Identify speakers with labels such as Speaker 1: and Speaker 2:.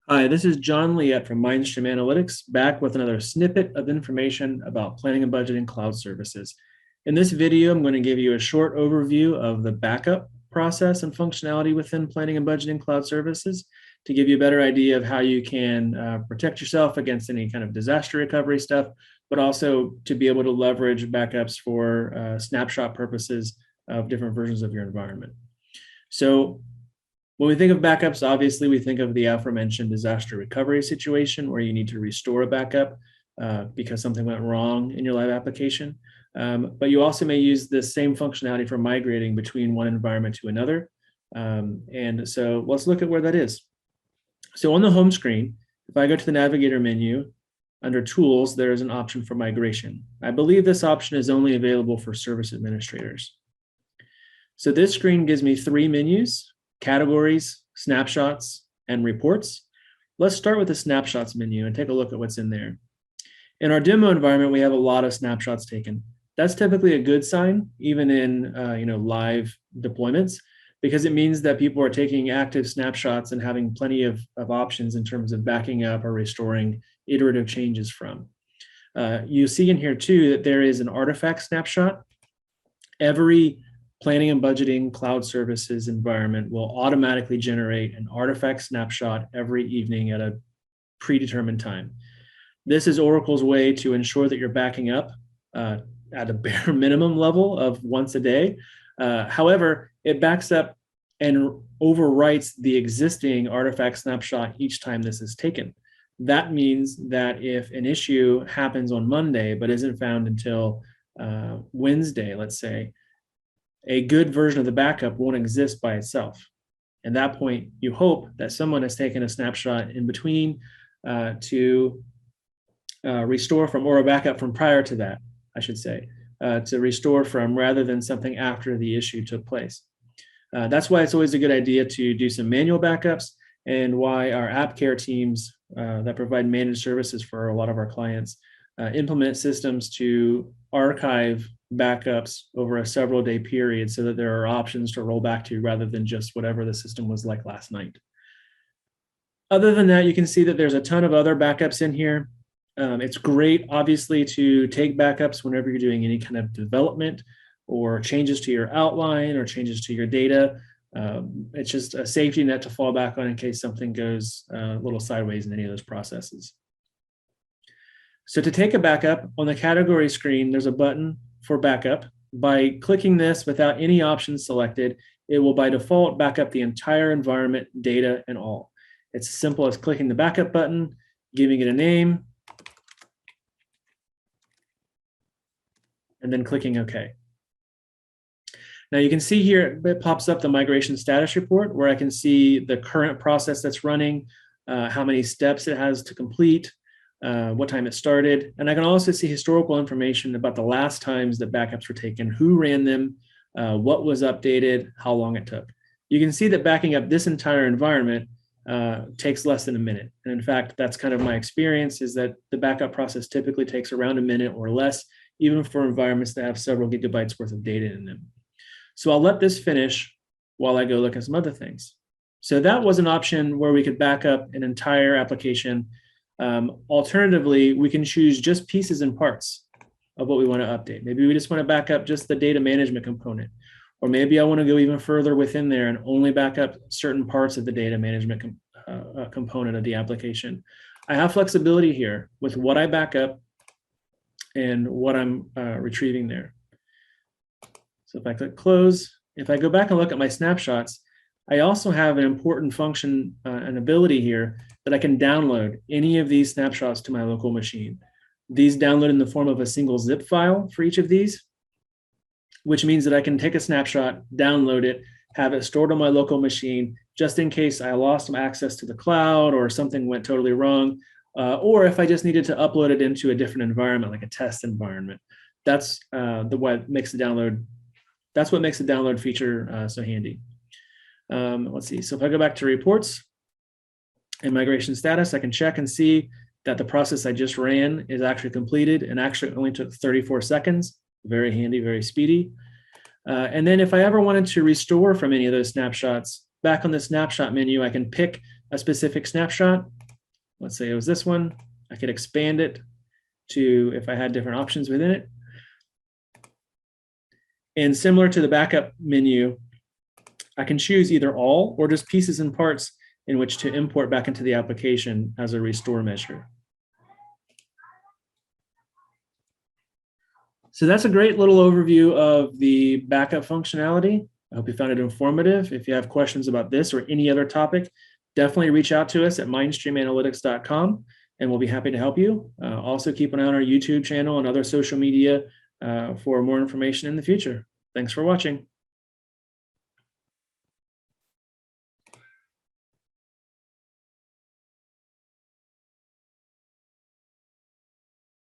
Speaker 1: Hi, this is John Liette from MindStream Analytics, back with another snippet of information about planning and budgeting cloud services. In this video, I'm going to give you a short overview of the backup process and functionality within planning and budgeting cloud services to give you a better idea of how you can protect yourself against any kind of disaster recovery stuff, but also to be able to leverage backups for snapshot purposes of different versions of your environment. So when we think of backups, obviously we think of the aforementioned disaster recovery situation where you need to restore a backup because something went wrong in your live application. But you also may use the same functionality for migrating between one environment to another. And so let's look at where that is. So on the home screen, if I go to the navigator menu, under tools, there is an option for migration. I believe this option is only available for service administrators. So this screen gives me three menus: categories, snapshots, and reports. Let's start with the snapshots menu and take a look at what's in there. In our demo environment, we have a lot of snapshots taken. That's typically a good sign, even in live deployments, because it means that people are taking active snapshots and having plenty of options in terms of backing up or restoring iterative changes from. You see in here too that there is an artifact snapshot. Every planning and budgeting cloud services environment will automatically generate an artifact snapshot every evening at a predetermined time. This is Oracle's way to ensure that you're backing up at a bare minimum level of once a day. However, it backs up and overwrites the existing artifact snapshot each time this is taken. That means that if an issue happens on Monday but isn't found until Wednesday, let's say, a good version of the backup won't exist by itself. At that point, you hope that someone has taken a snapshot in between to restore from, or a backup from prior to that, I should say, to restore from rather than something after the issue took place. That's why it's always a good idea to do some manual backups, and why our app care teams that provide managed services for a lot of our clients implement systems to archive backups over a several day period so that there are options to roll back to rather than just whatever the system was like last night. Other than that, you can see that there's a ton of other backups in here. It's great, obviously, to take backups whenever you're doing any kind of development or changes to your outline or changes to your data. It's just a safety net to fall back on in case something goes a little sideways in any of those processes. So to take a backup, on the category screen, there's a button for backup. By clicking this without any options selected, it will by default back up the entire environment, data, and all. It's as simple as clicking the backup button, giving it a name, and then clicking OK. Now you can see here, it pops up the migration status report where I can see the current process that's running, how many steps it has to complete, what time it started. And I can also see historical information about the last times that backups were taken, who ran them, what was updated, how long it took. You can see that backing up this entire environment takes less than a minute. And in fact, that's kind of my experience, is that the backup process typically takes around a minute or less, even for environments that have several gigabytes worth of data in them. So I'll let this finish while I go look at some other things. So that was an option where we could back up an entire application. Alternatively, we can choose just pieces and parts of what we want to update. Maybe we just want to back up just the data management component, or maybe I want to go even further within there and only back up certain parts of the data management component of the application. I have flexibility here with what I back up and what I'm retrieving there. So if I click close, if I go back and look at my snapshots, I also have an important function and ability here that I can download any of these snapshots to my local machine. These download in the form of a single zip file for each of these, which means that I can take a snapshot, download it, have it stored on my local machine, just in case I lost some access to the cloud or something went totally wrong, or if I just needed to upload it into a different environment, like a test environment. That's what makes the download. That's what makes the download feature so handy. Let's see. So if I go back to reports and migration status, I can check and see that the process I just ran is actually completed and actually only took 34 seconds. Very handy, very speedy. And then if I ever wanted to restore from any of those snapshots, back on the snapshot menu, I can pick a specific snapshot let's say it was this one, I could expand it to if I had different options within it. And similar to the backup menu, I can choose either all or just pieces and parts in which to import back into the application as a restore measure. So that's a great little overview of the backup functionality. I hope you found it informative. If you have questions about this or any other topic, definitely reach out to us at mindstreamanalytics.com and we'll be happy to help you. Also keep an eye on our YouTube channel and other social media for more information in the future. Thanks for watching.